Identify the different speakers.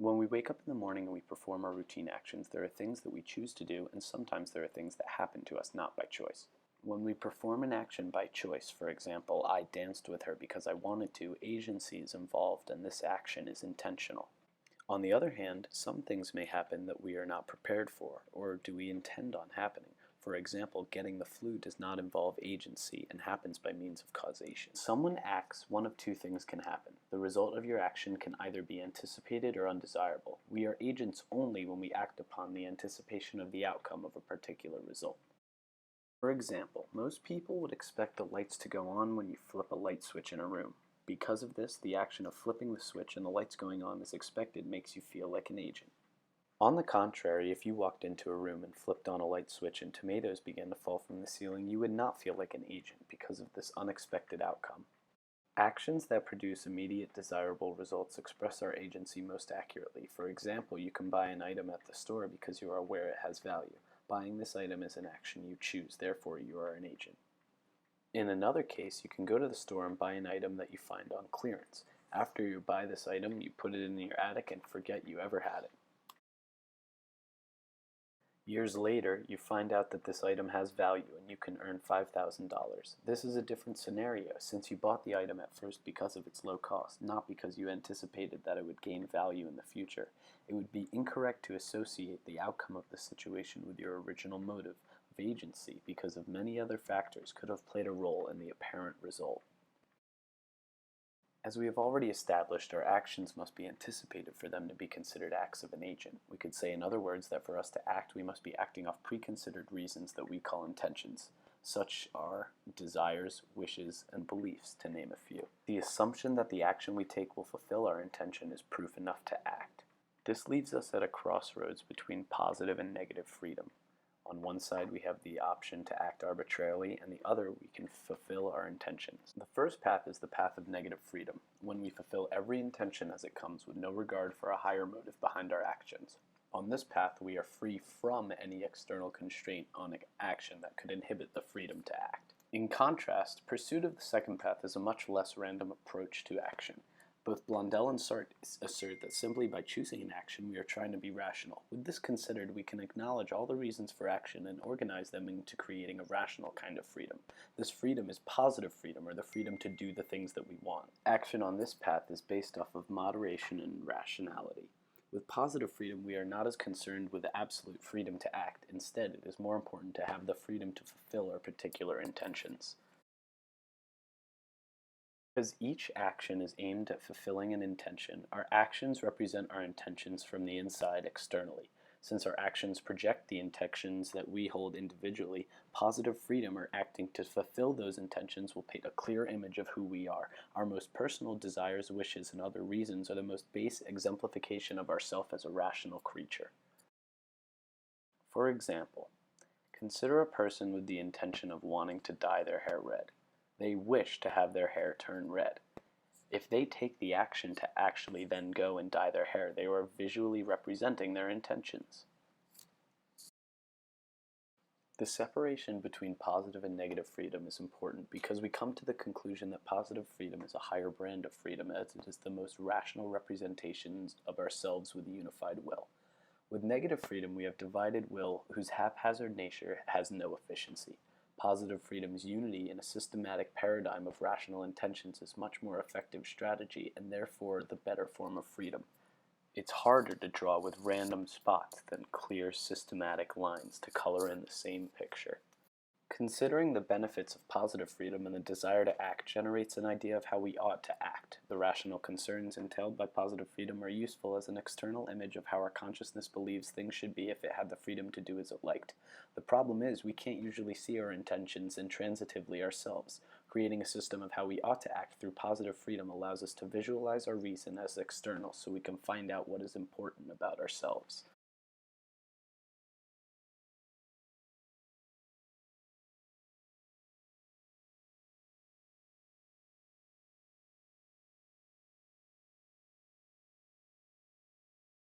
Speaker 1: When we wake up in the morning and we perform our routine actions, there are things that we choose to do, and sometimes there are things that happen to us not by choice. When we perform an action by choice, for example, I danced with her because I wanted to, agency is involved and this action is intentional. On the other hand, some things may happen that we are not prepared for, or do we intend on happening. For example, getting the flu does not involve agency and happens by means of causation. Someone acts, one of two things can happen. The result of your action can either be anticipated or undesirable. We are agents only when we act upon the anticipation of the outcome of a particular result. For example, most people would expect the lights to go on when you flip a light switch in a room. Because of this, the action of flipping the switch and the lights going on as expected makes you feel like an agent. On the contrary, if you walked into a room and flipped on a light switch and tomatoes began to fall from the ceiling, you would not feel like an agent because of this unexpected outcome. Actions that produce immediate desirable results express our agency most accurately. For example, you can buy an item at the store because you are aware it has value. Buying this item is an action you choose, therefore you are an agent. In another case, you can go to the store and buy an item that you find on clearance. After you buy this item, you put it in your attic and forget you ever had it. Years later, you find out that this item has value and you can earn $5,000. This is a different scenario since you bought the item at first because of its low cost, not because you anticipated that it would gain value in the future. It would be incorrect to associate the outcome of the situation with your original motive of agency because of many other factors could have played a role in the apparent result. As we have already established, our actions must be anticipated for them to be considered acts of an agent. We could say, in other words, that for us to act, we must be acting off preconsidered reasons that we call intentions. Such are desires, wishes, and beliefs, to name a few. The assumption that the action we take will fulfill our intention is proof enough to act. This leaves us at a crossroads between positive and negative freedom. On one side, we have the option to act arbitrarily, and the other, we can fulfill our intentions. The first path is the path of negative freedom, when we fulfill every intention as it comes with no regard for a higher motive behind our actions. On this path, we are free from any external constraint on action that could inhibit the freedom to act. In contrast, pursuit of the second path is a much less random approach to action. Both Blondel and Sartre assert that simply by choosing an action we are trying to be rational. With this considered, we can acknowledge all the reasons for action and organize them into creating a rational kind of freedom. This freedom is positive freedom, or the freedom to do the things that we want. Action on this path is based off of moderation and rationality. With positive freedom, we are not as concerned with absolute freedom to act. Instead, it is more important to have the freedom to fulfill our particular intentions. Because each action is aimed at fulfilling an intention, our actions represent our intentions from the inside externally. Since our actions project the intentions that we hold individually, positive freedom or acting to fulfill those intentions will paint a clear image of who we are. Our most personal desires, wishes, and other reasons are the most base exemplification of ourself as a rational creature. For example, consider a person with the intention of wanting to dye their hair red. They wish to have their hair turn red. If they take the action to actually then go and dye their hair, they are visually representing their intentions. The separation between positive and negative freedom is important because we come to the conclusion that positive freedom is a higher brand of freedom, as it is the most rational representations of ourselves with a unified will. With negative freedom, we have divided will whose haphazard nature has no efficiency. Positive freedom's unity in a systematic paradigm of rational intentions is much more effective strategy and therefore the better form of freedom. It's harder to draw with random spots than clear systematic lines to color in the same picture. Considering the benefits of positive freedom and the desire to act generates an idea of how we ought to act. The rational concerns entailed by positive freedom are useful as an external image of how our consciousness believes things should be if it had the freedom to do as it liked. The problem is we can't usually see our intentions intransitively ourselves. Creating a system of how we ought to act through positive freedom allows us to visualize our reason as external so we can find out what is important about ourselves.